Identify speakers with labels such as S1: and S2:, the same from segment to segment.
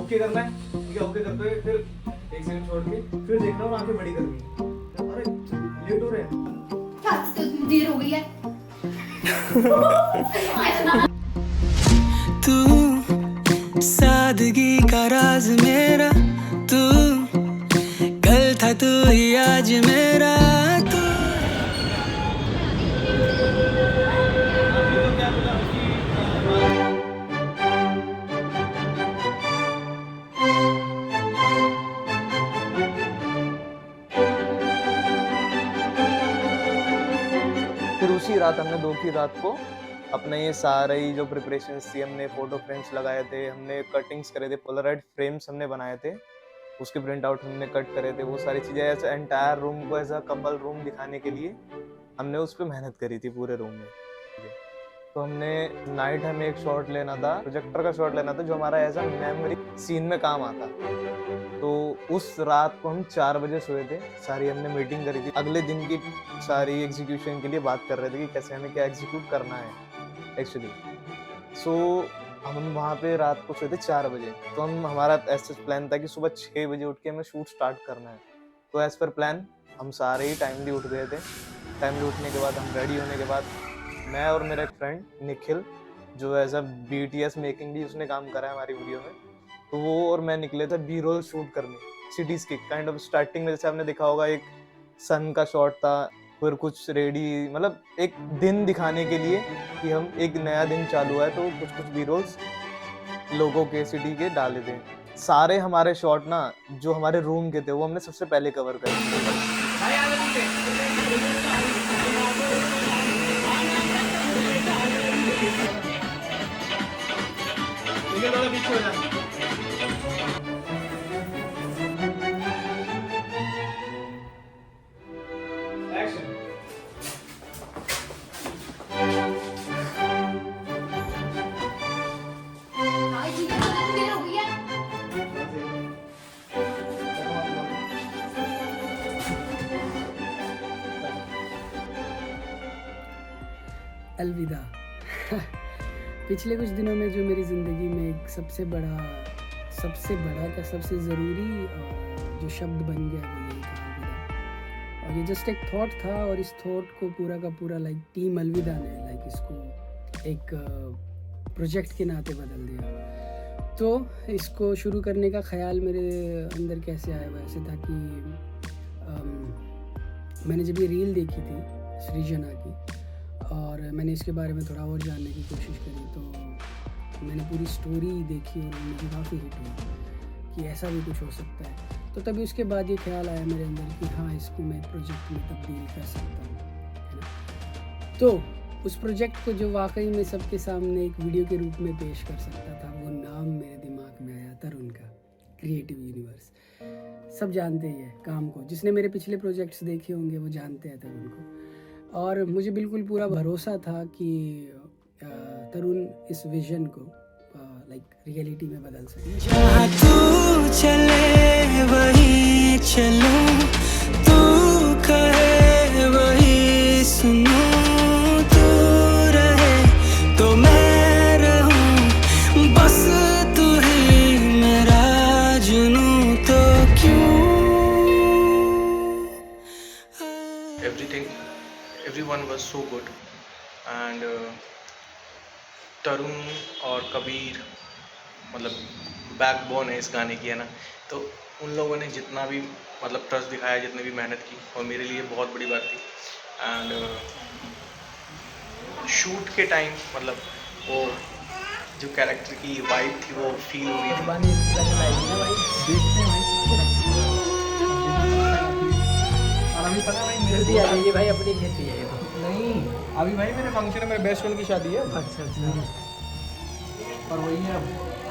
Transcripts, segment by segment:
S1: Okay करना है, ठीक है, ओके करते हुए फिर एक सेकंड छोड़ के फिर देखना और आंखें बड़ी करनी है। अरे लेट हो रहे हैं,
S2: तो देर हो गई है।
S3: तू सादगी का राज मेरा, तू कल था तू ही आज मेरा तू।
S1: फिर उसी रात हमने 2 की रात को अपने ये सारे ही जो प्रिपरेशंस थी, हमने फोटो फ्रेम्स लगाए थे, हमने कटिंग्स करे थे, पोलराइड फ्रेम्स हमने बनाए थे, उसके प्रिंट आउट हमने कट करे थे, वो सारी चीज़ें ऐसे एंटायर रूम को एज अ कपल रूम दिखाने के लिए हमने उस पर मेहनत करी थी पूरे रूम में। तो हमने नाइट हमें एक शॉट लेना था, प्रोजेक्टर का शॉट लेना था जो हमारा एज अ मेमोरी सीन में काम आता। तो उस रात को हम 4 बजे सोए थे, सारी हमने मीटिंग करी थी, अगले दिन की सारी एग्जीक्यूशन के लिए बात कर रहे थे कि कैसे हमें क्या एग्जीक्यूट करना है एक्चुअली। सो हम वहाँ पे रात को सोए थे 4 बजे। तो हमारा ऐसा प्लान था कि सुबह 6 बजे उठ के हमें शूट स्टार्ट करना है। तो एज पर प्लान हम सारे ही टाइमली उठ गए थे। टाइमली उठने के बाद हम रेडी होने के बाद मैं और मेरा एक फ्रेंड निखिल, जो एज अ BTS मेकिंग भी उसने काम करा है हमारी वीडियो में, तो वो और मैं निकले थे बी रोल शूट करने, सिटीज की काइंड ऑफ। स्टार्टिंग में जैसे आपने देखा होगा एक सन का शॉट था, फिर कुछ रेडी, मतलब एक दिन दिखाने के लिए कि हम एक नया दिन चालू है, तो कुछ कुछ बी रोल्स लोगों के सिटी के डाले थे। सारे हमारे शॉट ना जो हमारे रूम के थे वो हमने सबसे पहले कवर करे।
S2: हाँ, ठीक है, तो देर हो गई है।
S3: अलविदा। पिछले कुछ दिनों में जो मेरी ज़िंदगी में एक सबसे बड़ा का सबसे ज़रूरी जो शब्द बन गया वो यही था, अलविदा। और ये जस्ट एक थॉट था, और इस थॉट को पूरा का पूरा लाइक टीम अलविदा ने लाइक इसको एक प्रोजेक्ट के नाते बदल दिया। तो इसको शुरू करने का ख्याल मेरे अंदर कैसे आया, वैसे था कि मैंने जब ये रील देखी थी सृजना की, और मैंने इसके बारे में थोड़ा और जानने की कोशिश करी, तो मैंने पूरी स्टोरी देखी और मुझे काफ़ी हिट हुई कि ऐसा भी कुछ हो सकता है। तो तभी उसके बाद ये ख्याल आया मेरे अंदर कि हाँ, इसको मैं एक प्रोजेक्ट में तब्दील कर सकता हूँ, है ना। तो उस प्रोजेक्ट को जो वाकई में सबके सामने एक वीडियो के रूप में पेश कर सकता था, वो नाम मेरे दिमाग में आया, तरुण का क्रिएटिव यूनिवर्स। सब जानते ही है काम को, जिसने मेरे पिछले प्रोजेक्ट्स देखे होंगे वो जानते हैं तरुण को। और मुझे बिल्कुल पूरा भरोसा था कि तरुण इस विजन को लाइक रियलिटी में बदल सके।
S4: जहाँ तू चले वही चलूं, तू कहे वही सुनूं, तू रहे तो मैं रहूं, बस तू ही मेरा जुनूं, तो क्यों।
S5: Everyone was so good and तरुण और कबीर मतलब बैकबोन है इस गाने की, है ना। तो उन लोगों ने जितना भी मतलब ट्रस्ट दिखाया, जितनी भी मेहनत की, और मेरे लिए बहुत बड़ी बात थी। एंड शूट के टाइम मतलब वो जो कैरेक्टर की वाइब थी वो फील हुई थी।
S1: अभी पता भाई
S3: भाई अपनी खेती है
S1: नहीं, अभी भाई मेरे फंक्शन में मेरे बेस्ट फ्रेंड की शादी है।
S3: अच्छा।
S1: और वही है, अब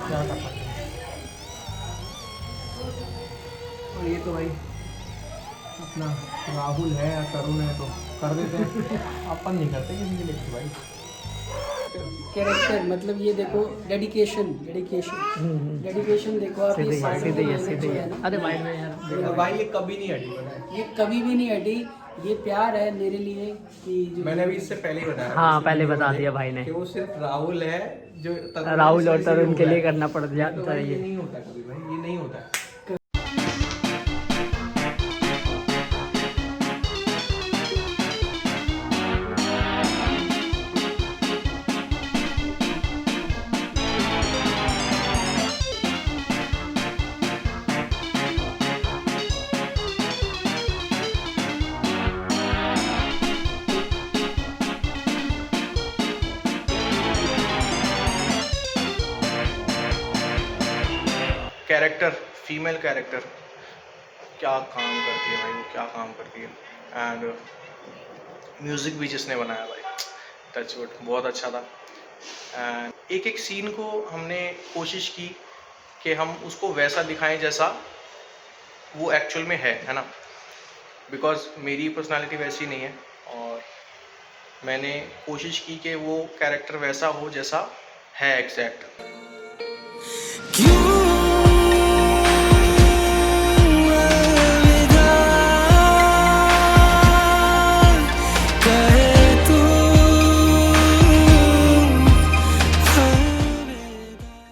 S1: क्या कर सकते हैं। और ये तो भाई अपना राहुल है या तरुण है तो कर देते हैं। अपन नहीं करते किसी के लिए भाई।
S3: कैरेक्टर मतलब ये देखो, डेडिकेशन देखो आप, ये
S1: अरे भाई ये कभी नहीं हटी,
S3: ये कभी भी नहीं हटी। ये प्यार है मेरे लिए कि जो
S5: मैंने अभी इससे पहले ही बताया
S6: हाँ,
S5: इसी
S6: पहले
S5: वीडियो
S6: बता
S5: में
S6: दिया भाई ने
S5: कि वो सिर्फ राहुल है जो
S6: राहुल और तरुण के लिए
S5: है।
S6: करना पड़
S5: तो
S6: जाता
S5: भाई
S6: है
S5: ये
S6: ये।
S5: नहीं होता कभी भाई, ये नहीं होता है। कैरेक्टर, फीमेल कैरेक्टर क्या काम करती है भाई, वो क्या काम करती है। एंड म्यूज़िक भी जिसने बनाया भाई, टच वुड, बहुत अच्छा था। एंड एक एक सीन को हमने कोशिश की कि हम उसको वैसा दिखाएं जैसा वो एक्चुअल में है ना। बिकॉज मेरी पर्सनालिटी वैसी नहीं है और मैंने कोशिश की कि वो कैरेक्टर वैसा हो जैसा है एग्जैक्ट।
S4: क्यों अलविदा कहे तू अलविदा।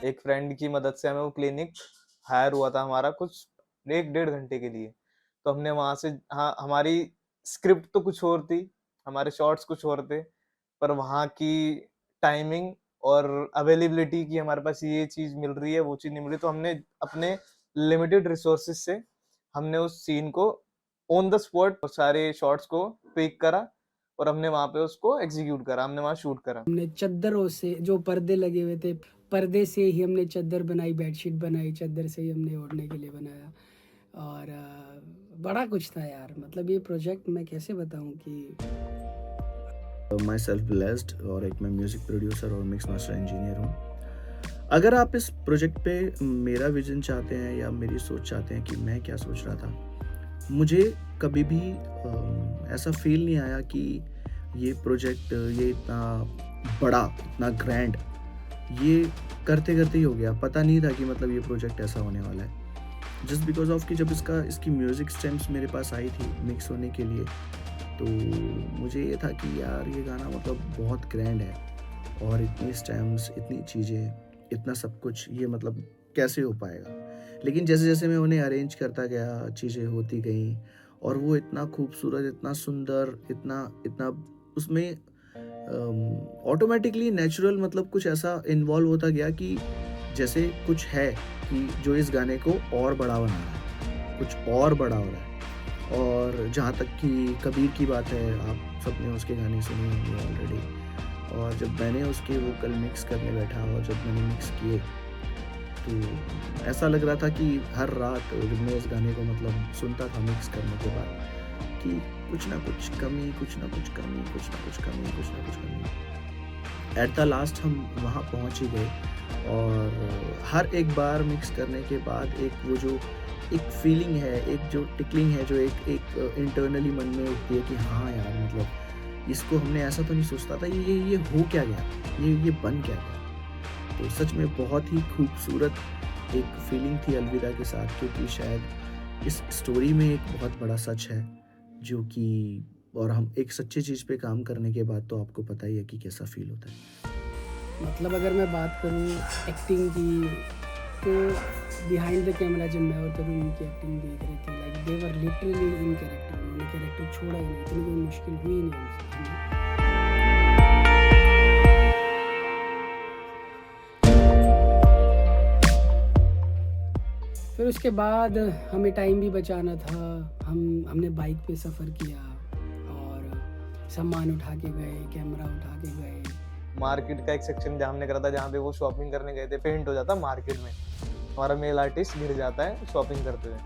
S1: एक फ्रेंड की मदद से हमें वो क्लिनिक हायर हुआ था हमारा कुछ 1-1.5 घंटे के लिए। तो हमने वहाँ से, हाँ, हमारी स्क्रिप्ट तो कुछ और थी, हमारे शॉट्स कुछ और थे, पर वहाँ की टाइमिंग और अवेलेबिलिटी की हमारे पास ये चीज़ मिल रही है, वो चीज़ नहीं मिल रही, तो हमने अपने लिमिटेड रिसोर्सेज से हमने उस सीन को ऑन द स्पॉट सारे शॉट्स को ट्विक करा और हमने वहाँ पे उसको एग्जीक्यूट करा, हमने वहाँ शूट करा।
S3: हमने चद्दरों से जो पर्दे लगे हुए थे, पर्दे से ही हमने चद्दर बनाई, बेडशीट बनाई, चद्दर से ही हमने ओढ़ने के लिए बनाया। और बड़ा कुछ था यार, मतलब ये प्रोजेक्ट मैं कैसे बताऊं कि
S7: माई सेल्फ ब्लेस्ड, और एक मैं म्यूज़िक प्रोड्यूसर और मिक्स मास्टर इंजीनियर हूँ। अगर आप इस प्रोजेक्ट पे मेरा विजन चाहते हैं या मेरी सोच चाहते हैं कि मैं क्या सोच रहा था, मुझे कभी भी ऐसा फील नहीं आया कि ये प्रोजेक्ट ये इतना बड़ा, इतना ग्रैंड, ये करते करते ही हो गया। पता नहीं था कि मतलब ये प्रोजेक्ट ऐसा होने वाला है। जस्ट बिकॉज ऑफ कि जब इसकी म्यूज़िक स्टेम्स मेरे पास आई थी मिक्स होने के लिए, तो मुझे ये था कि यार ये गाना मतलब बहुत ग्रैंड है और इतनी स्टेम्स, इतनी चीज़ें, इतना सब कुछ, ये मतलब कैसे हो पाएगा। लेकिन जैसे जैसे मैं उन्हें अरेंज करता गया, चीज़ें होती गई और वो इतना खूबसूरत, इतना सुंदर, इतना उसमें ऑटोमेटिकली नेचुरल मतलब कुछ ऐसा इन्वॉल्व होता गया कि जैसे कुछ है कि जो इस गाने को और बड़ा बना रहा है, कुछ और बड़ा हो रहा है। और जहाँ तक कि कबीर की बात है, आप सबने उसके गाने सुने होंगे ऑलरेडी। और जब मैंने उसके वोकल मिक्स करने बैठा और जब मैंने मिक्स किए, तो ऐसा लग रहा था कि हर रात जब मैं इस गाने को मतलब सुनता था मिक्स करने के बाद, कि कुछ ना कुछ कमी, कुछ ना कुछ कमी, कुछ ना कुछ कमी, कुछ ना कुछ कमी। एट द लास्ट हम वहाँ पहुँच ही गए और हर एक बार मिक्स करने के बाद एक वो जो एक फीलिंग है, एक जो टिकलिंग है, जो एक इंटरनली मन में उठती है कि हाँ यार, मतलब इसको हमने ऐसा तो नहीं सोचता था, ये हो क्या गया, ये बन क्या गया। तो सच में बहुत ही खूबसूरत एक फीलिंग थी अलविदा के साथ, क्योंकि शायद इस स्टोरी में एक बहुत बड़ा सच है जो कि, और हम एक सच्ची चीज़ पे काम करने के बाद तो आपको पता ही है कि कैसा फील होता है।
S3: मतलब अगर मैं बात करूं एक्टिंग की, तो बिहाइंड द कैमरा जब मैं और तरुण उनकी एक्टिंग देख रहे थे, like they were literally in character, उन्होंने कैरेक्टर छोड़ा ही नहीं, इतनी कोई मुश्किल हुई नहीं उनसे। फिर उसके बाद हमें टाइम भी बचाना था, हमने बाइक पे सफ़र किया और सामान उठा के गए, कैमरा उठा के गए।
S1: मार्केट का एक सेक्शन जहाँ हमने करा था, जहाँ पे वो शॉपिंग करने गए थे, पेंट हो जाता मार्केट में, हमारा मेल आर्टिस्ट गिर जाता है शॉपिंग करते हुए।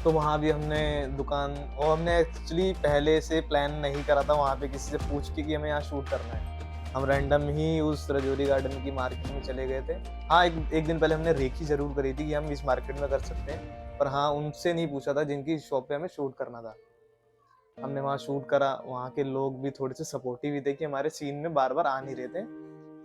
S1: तो वहाँ भी हमने दुकान, और हमने एक्चुअली पहले से प्लान नहीं करा था वहाँ पे किसी से पूछ के कि हमें यहाँ शूट करना है। हम रैंडम ही उस रजौरी गार्डन की मार्केट में चले गए थे। हाँ, एक दिन पहले हमने रेकी जरूर करी थी कि हम इस मार्केट में कर सकते हैं, पर हाँ, उनसे नहीं पूछा था जिनकी शॉप पे हमें शूट करना था। हमने वहाँ शूट करा, वहाँ के लोग भी थोड़े से सपोर्टिव ही थे कि हमारे सीन में बार बार आ नहीं रहे थे,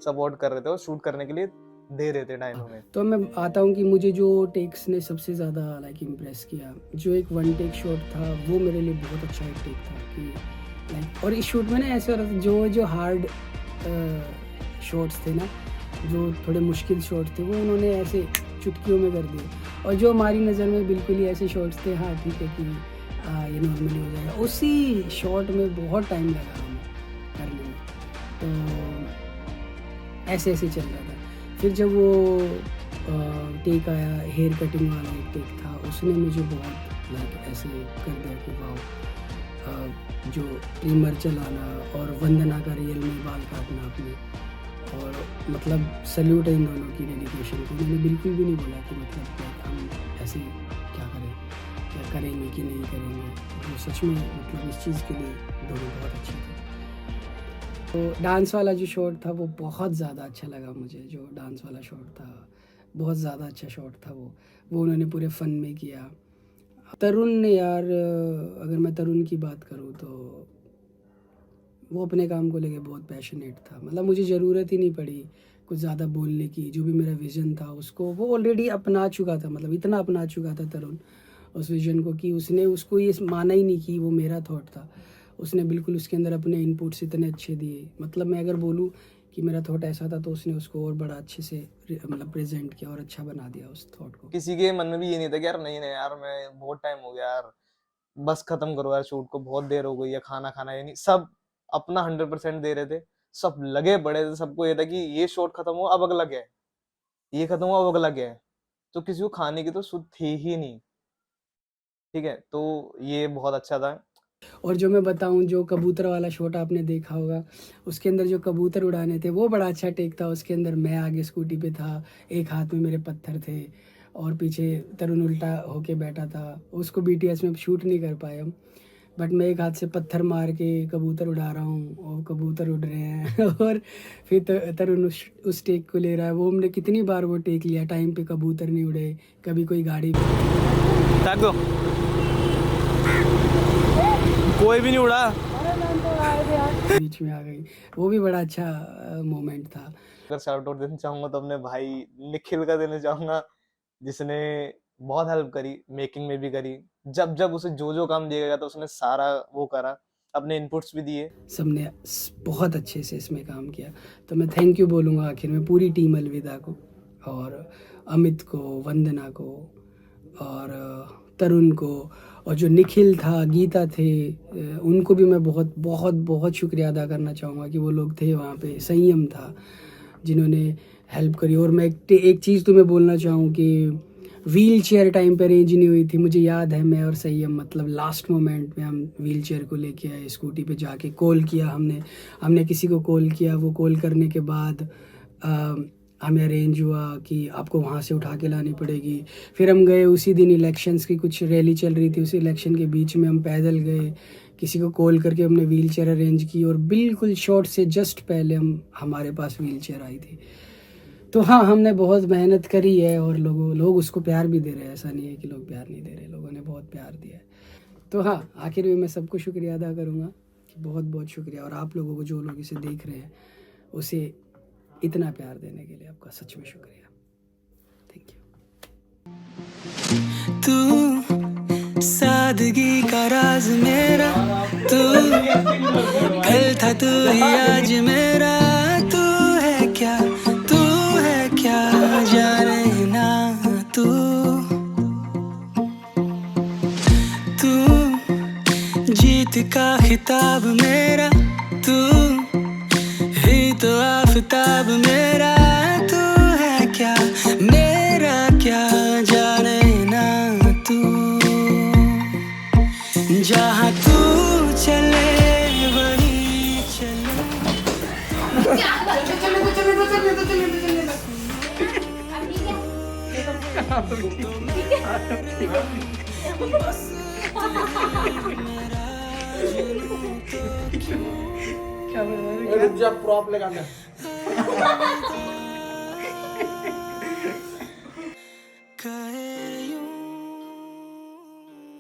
S1: सपोर्ट कर रहे थे और शूट करने के लिए दे रहे थे डायनो में।
S3: तो मैं आता हूँ कि मुझे जो टेक्स ने सबसे ज़्यादा लाइक इम्प्रेस किया, जो एक वन टेक शॉट था वो मेरे लिए बहुत अच्छा एक टेक था कि लाइक, और इस शूट में ना ऐसा हो रहा था जो हार्ड शॉट्स थे ना, जो थोड़े मुश्किल शॉट्स थे, वो उन्होंने ऐसे चुटकियों में कर दिए, और जो हमारी नज़र में बिल्कुल ही ऐसे शॉट्स थे, हाँ ठीक है कि ये नॉर्मली हो जाएगा, उसी शॉट में बहुत टाइम लगा हमें करने में। तो ऐसे ऐसे चल रहा था। फिर जब वो टेक आया, हेयर कटिंग वाला एक टेक था, उसने मुझे बहुत लाइक ऐसे कर दिया कि वाह, जो ट्रिमर चलाना और वंदना का रियल में बाल काटना अपने, और मतलब सल्यूट है इन दोनों की डेडिकेशन को। उन्होंने बिल्कुल भी नहीं बोला कि मतलब हम ऐसे क्या करें, क्या करेंगे कि नहीं करेंगे। वो सच में मतलब इस चीज़ के लिए दोनों बहुत अच्छे थे। तो डांस वाला जो शॉट था वो बहुत ज़्यादा अच्छा लगा मुझे। जो डांस वाला शॉट था बहुत ज़्यादा अच्छा शॉट था वो उन्होंने पूरे फ़न में किया। तरुण ने यार, अगर मैं तरुण की बात करूँ तो वो अपने काम को लेके बहुत पैशनेट था। मतलब मुझे ज़रूरत ही नहीं पड़ी कुछ ज़्यादा बोलने की। जो भी मेरा विज़न था उसको वो ऑलरेडी अपना चुका था, मतलब इतना अपना चुका था तरुण उस विज़न को कि उसने उसको ये माना ही नहीं कि वो मेरा थॉट था। उसने बिल्कुल उसके अंदर अपने इनपुट्स इतने अच्छे दिए। मतलब मैं अगर बोलूँ कि मेरा थॉट ऐसा था तो उसने उसको और बड़ा अच्छे से मतलब प्रेजेंट किया और अच्छा बना दिया उस थॉट को।
S1: किसी के मन में भी ये नहीं था कि यार नहीं यार, मैं बहुत टाइम हो गया यार, बस खत्म करो यार शूट को, बहुत देर हो गई है, खाना खाना है नहीं। सब अपना 100% दे रहे थे, सब लगे पड़े थे। सबको ये था कि ये शॉट खत्म हुआ अब अगला क्या है, ये खत्म हुआ अब अगला क्या है। तो किसी को खाने की तो सुध थी ही नहीं, ठीक है। तो ये बहुत अच्छा था।
S3: और जो मैं बताऊं, जो कबूतर वाला शॉट आपने देखा होगा, उसके अंदर जो कबूतर उड़ाने थे वो बड़ा अच्छा टेक था। उसके अंदर मैं आगे स्कूटी पे था, एक हाथ में मेरे पत्थर थे और पीछे तरुण उल्टा होके बैठा था। उसको BTS में शूट नहीं कर पाए हम, बट मैं एक हाथ से पत्थर मार के कबूतर उड़ा रहा हूँ और कबूतर उड़ रहे हैं और फिर तरुण उस टेक को ले रहा है। वो हमने कितनी बार वो टेक लिया, टाइम पे कबूतर नहीं उड़े, कभी कोई गाड़ी
S1: कोई भी नहीं उड़ा,
S3: बीच में आ गई। वो भी बड़ा अच्छा मोमेंट था।
S1: अगर शाउट आउट देना चाहूंगा तो अपने भाई निखिल का देना चाहूंगा, जिसने बहुत हेल्प करी, मेकिंग में भी करी। जब जब उसे जो काम दिया गया था उसने सारा वो करा, अपने इनपुट्स भी दिए।
S3: सबने बहुत अच्छे से इसमें काम किया। तो मैं थैंक यू बोलूँगा आखिर में पूरी टीम अलविदा को, और अमित को, वंदना को, और तरुण को, और जो निखिल था, गीता थे, उनको भी मैं बहुत बहुत बहुत शुक्रिया अदा करना चाहूँगा कि वो लोग थे वहाँ पे। संयम था जिन्होंने हेल्प करी। और मैं एक चीज़ तुम्हें बोलना चाहूँ कि व्हील चेयर टाइम पर अरेंज नहीं हुई थी। मुझे याद है मैं और संयम मतलब लास्ट मोमेंट में हम व्हील चेयर को लेके आए, स्कूटी पे जाके कॉल किया हमने किसी को कॉल किया। वो कॉल करने के बाद हमें अरेंज हुआ कि आपको वहाँ से उठा के लानी पड़ेगी। फिर हम गए, उसी दिन इलेक्शंस की कुछ रैली चल रही थी, उस इलेक्शन के बीच में हम पैदल गए, किसी को कॉल करके हमने व्हील चेयर अरेंज की, और बिल्कुल शॉट से जस्ट पहले हमारे पास व्हील चेयर आई थी। तो हाँ, हमने बहुत मेहनत करी है और लोग उसको प्यार भी दे रहे हैं। ऐसा नहीं है कि लोग प्यार नहीं दे रहे, लोगों ने बहुत प्यार दिया है। तो हाँ, आखिर में मैं सबको शुक्रिया अदा करूँगा कि बहुत बहुत शुक्रिया। और आप लोगों को, जो लोग इसे देख रहे हैं, उसे इतना प्यार देने के लिए आपका सच में शुक्रिया। Thank you.
S4: तू सादगी का राज मेरा, तू कल था तू ही आज मेरा, तू है क्या जाने ना तू जीत का खिताब मेरा, तू ही तो आफताब मेरा, तू है क्या मेरा क्या जाने ना तू, जहाँ तू चले वही चले।
S2: क्या
S6: रुक जा, प्रॉप लगाना।